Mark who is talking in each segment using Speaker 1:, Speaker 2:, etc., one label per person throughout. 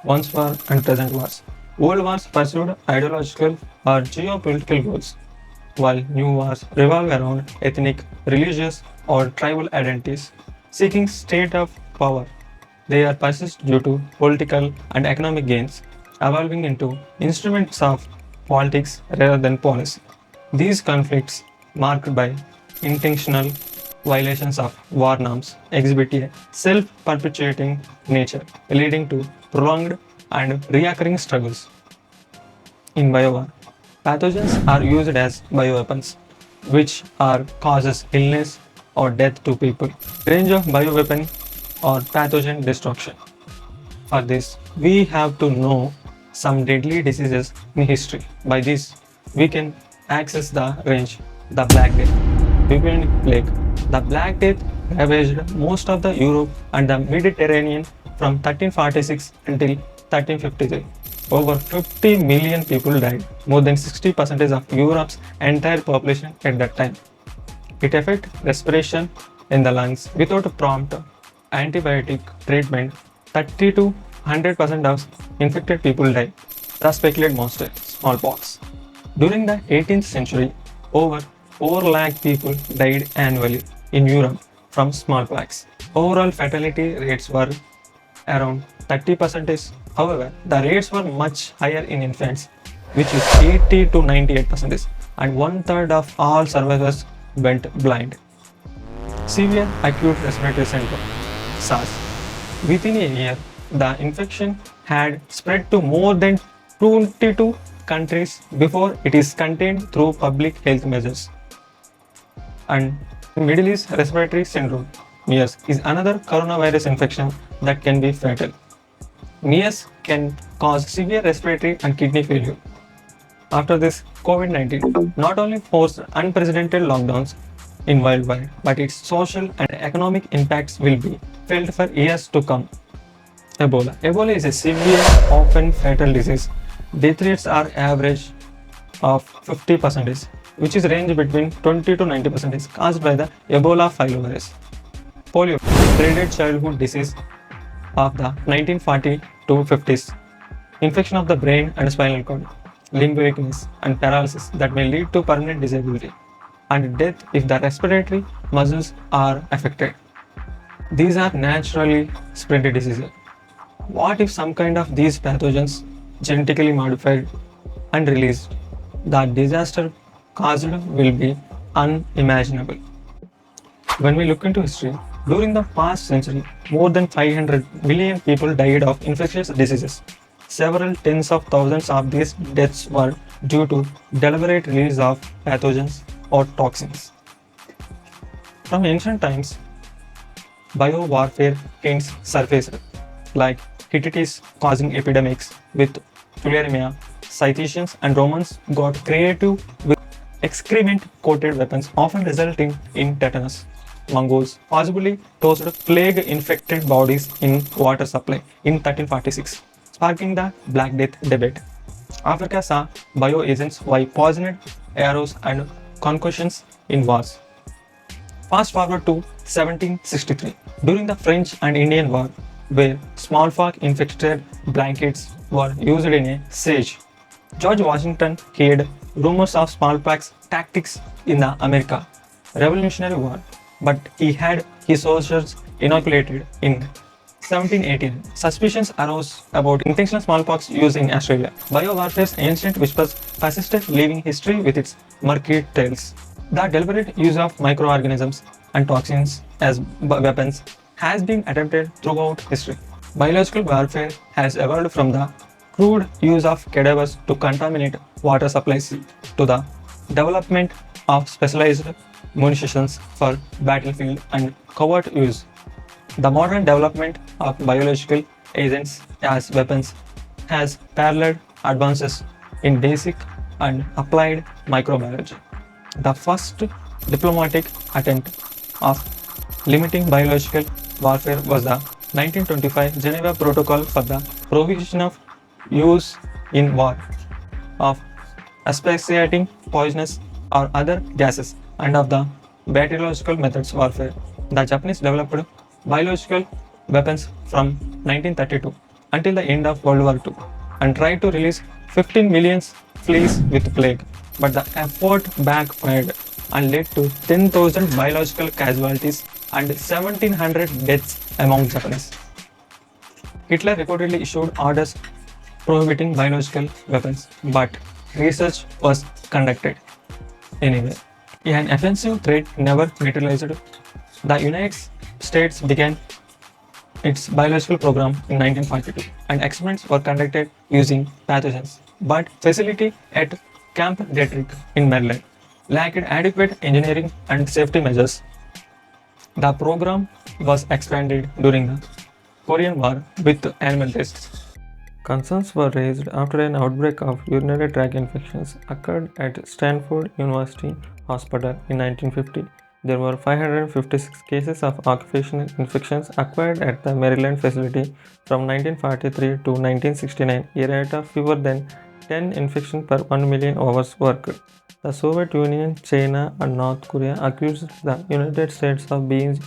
Speaker 1: once war and present wars. Old wars pursued ideological or geopolitical goals, while new wars revolve around ethnic, religious, or tribal identities, seeking state of power. They are persist due to political and economic gains, evolving into instruments of politics rather than policy. These conflicts, marked by intentional violations of war norms, exhibit a self-perpetuating nature, leading to prolonged and recurring struggles. In biowar, pathogens are used as bioweapons, which are causes illness or death to people. Range of bioweapon or pathogen destruction. For this, we have to know some deadly diseases in history. By this, we can access the range, the Black Death, bubonic plague. The Black Death ravaged most of the Europe and the Mediterranean from 1346 until 1353. Over 50 million people died, more than 60% of Europe's entire population at that time. It affected respiration in the lungs without prompt antibiotic treatment. 30 to 100% of infected people died. The speculated monster, smallpox. During the 18th century, over 4 lakh people died annually in Europe from smallpox. Overall fatality rates were around 30%. However, the rates were much higher in infants, which is 80 to 98%, and one third of all survivors went blind. Severe acute respiratory syndrome, SARS. Within a year, the infection had spread to more than 22 countries before it is contained through public health measures. And Middle East respiratory syndrome, MERS, is another coronavirus infection that can be fatal. MERS can cause severe respiratory and kidney failure. After this, COVID-19 not only forced unprecedented lockdowns in worldwide, but its social and economic impacts will be felt for years to come. Ebola. Ebola is a severe, often fatal disease. Death rates are average of 50%, which is range between 20 to 90%, caused by the Ebola filovirus. Polio, dreaded childhood disease of the 1940 to 50s. Infection of the brain and spinal cord, limb weakness and paralysis that may lead to permanent disability, and death if the respiratory muscles are affected. These are naturally spread diseases. What if some kind of these pathogens genetically modified and released? The disaster caused will be unimaginable. When we look into history, during the past century, more than 500 million people died of infectious diseases. Several tens of thousands of these deaths were due to deliberate release of pathogens or toxins. From ancient times, biowarfare hints surfaced, like Hittites causing epidemics with tularemia. Scythians and Romans got creative with excrement-coated weapons, often resulting in tetanus. Mongols possibly tossed plague-infected bodies in water supply in 1346, sparking the Black Death debate. Africa saw bioagents via poisoned arrows and concussions in wars. Fast forward to 1763, during the French and Indian War, where smallpox-infected blankets were used in a siege. George Washington heard rumors of smallpox tactics in the American Revolutionary War, but he had his soldiers inoculated in 1718. Suspicions arose about intentional smallpox use in Australia. Biowarfare's ancient whispers persisted, leaving history with its murky tales. The deliberate use of microorganisms and toxins as weapons has been attempted throughout history. Biological warfare has evolved from the crude use of cadavers to contaminate water supplies to the development of specialized munitions for battlefield and covert use. The modern development of biological agents as weapons has paralleled advances in basic and applied microbiology. The first diplomatic attempt of limiting biological warfare was the 1925 Geneva Protocol for the Prohibition of Use in War of asphyxiating, poisonous, or other gases and of the bacteriological methods warfare. The Japanese developed biological weapons from 1932. until the end of World War II and tried to release 15 million fleas with plague. But the effort backfired and led to 10,000 biological casualties and 1,700 deaths among Japanese. Hitler reportedly issued orders prohibiting biological weapons, but research was conducted anyway. An offensive threat never materialized. The United States began its biological program in 1942, and experiments were conducted using pathogens. But facility at Camp Detrick in Maryland lacked adequate engineering and safety measures. The program was expanded during the Korean War with animal tests. Concerns were raised after an outbreak of urinary tract infections occurred at Stanford University Hospital in 1950. There were 556 cases of occupational infections acquired at the Maryland facility from 1943 to 1969, a rate of fewer than 10 infections per 1 million hours worked. The Soviet Union, China, and North Korea accused the United States of being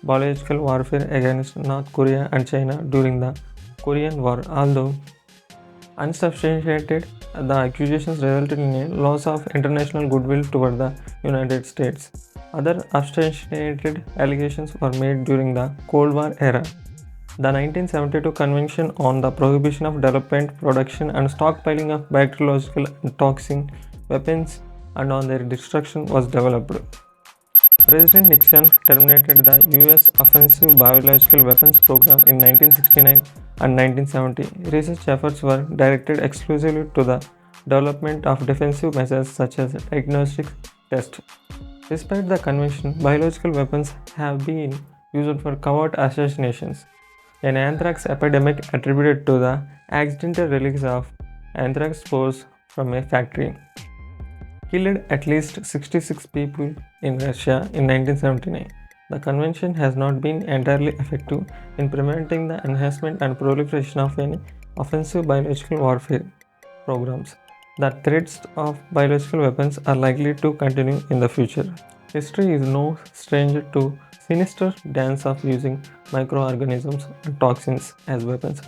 Speaker 1: biological warfare against North Korea and China during the Korean War. Although unsubstantiated, the accusations resulted in a loss of international goodwill toward the United States. Other substantiated allegations were made during the Cold War era. The 1972 Convention on the Prohibition of Development, Production, and Stockpiling of Bacteriological and Toxic Weapons and on their destruction was developed. President Nixon terminated the U.S. offensive biological weapons program in 1969 and 1970. Research efforts were directed exclusively to the development of defensive measures such as diagnostic tests. Despite the convention, biological weapons have been used for covert assassinations. An anthrax epidemic attributed to the accidental release of anthrax spores from a factory killed at least 66 people in Russia in 1979. The convention has not been entirely effective in preventing the enhancement and proliferation of any offensive biological warfare programs. The threats of biological weapons are likely to continue in the future. History is no stranger to sinister dance of using microorganisms and toxins as weapons.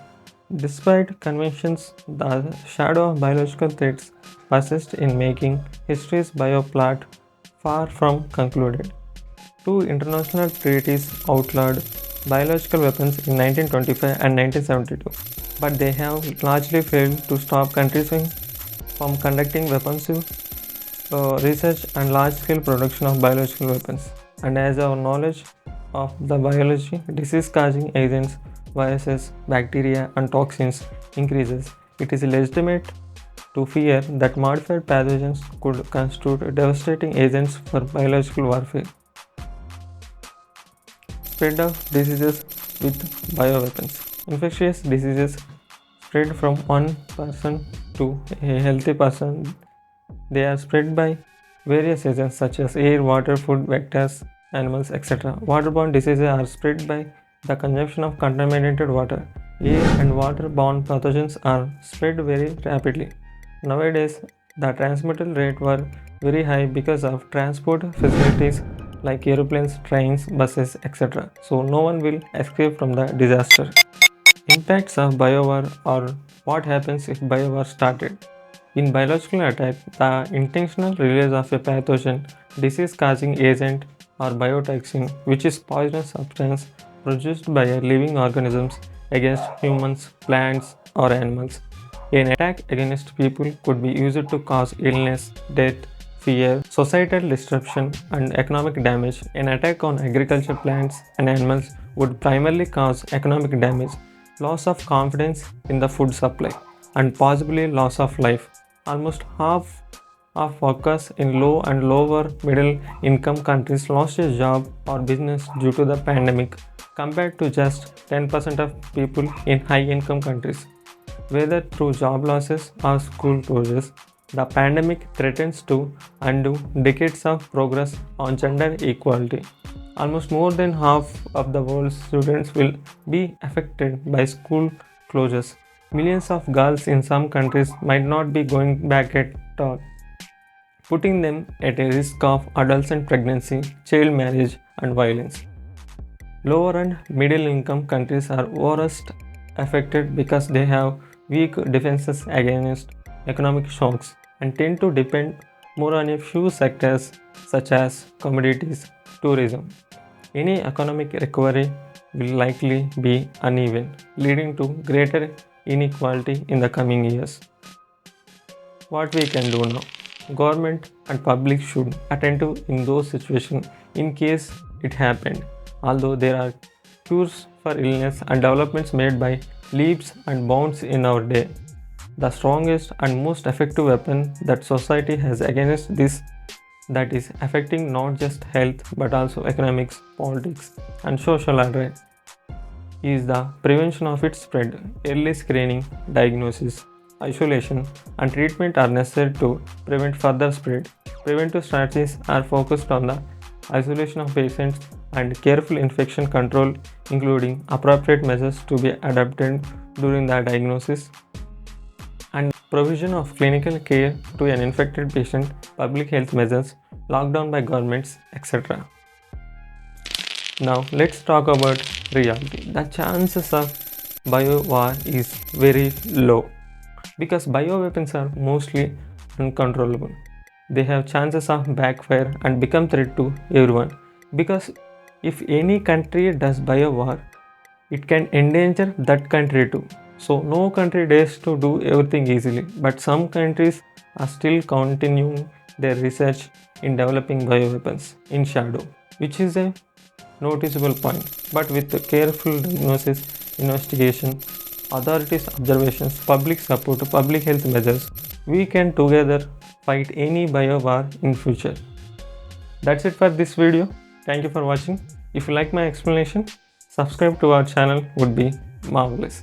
Speaker 1: Despite conventions, the shadow of biological threats persists in making history's bioplot far from concluded. Two international treaties outlawed biological weapons in 1925 and 1972, but they have largely failed to stop countries from conducting weapons research and large-scale production of biological weapons. And as our knowledge of the biology, disease-causing agents, viruses, bacteria, and toxins increases, it is legitimate to fear that modified pathogens could constitute devastating agents for biological warfare. Spread of diseases with bioweapons. Infectious diseases spread from one person to a healthy person. They are spread by various agents such as air, water, food, vectors, animals, etc. Waterborne diseases are spread by the consumption of contaminated water. Air and water-borne pathogens are spread very rapidly. Nowadays, the transmittal rate were very high because of transport facilities like aeroplanes, trains, buses, etc. So no one will escape from the disaster. Impacts of biowar or what happens if biowar started. In biological attack, the intentional release of a pathogen, disease-causing agent or biotoxin, which is poisonous substance produced by living organisms against humans, plants, or animals. An attack against people could be used to cause illness, death, fear, societal disruption, and economic damage. An attack on agriculture, plants, and animals would primarily cause economic damage, loss of confidence in the food supply, and possibly loss of life. Almost half of workers in low and lower middle income countries lost a job or business due to the pandemic, compared to just 10% of people in high income countries. Whether through job losses or school closures, the pandemic threatens to undo decades of progress on gender equality. Almost more than half of the world's students will be affected by school closures. Millions of girls in some countries might not be going back at all, putting them at a risk of adolescent pregnancy, child marriage, and violence. Lower and middle income countries are worst affected because they have weak defenses against economic shocks and tend to depend more on a few sectors such as commodities, tourism. Any economic recovery will likely be uneven, leading to greater inequality in the coming years. What we can do now? Government and public should attend to in those situations in case it happened. Although there are cures for illness and developments made by leaps and bounds in our day, the strongest and most effective weapon that society has against this that is affecting not just health but also economics, politics, and social order is the prevention of its spread. Early screening, diagnosis, isolation, and treatment are necessary to prevent further spread. Preventive strategies are focused on the isolation of patients and careful infection control, including appropriate measures to be adopted during the diagnosis and provision of clinical care to an infected patient, public health measures, lockdown by governments, etc. Now let's talk about reality. The chances of biowar is very low because bioweapons are mostly uncontrollable. They have chances of backfire and become threat to everyone because if any country does biowar, it can endanger that country too. So no country dares to do everything easily, but some countries are still continuing their research in developing bioweapons in shadow, which is a noticeable point. But with the careful diagnosis, investigation, authorities' observations, public support, public health measures, we can together fight any biowar in future. That's it for this video. Thank you for watching. If you like my explanation, subscribe to our channel would be marvelous.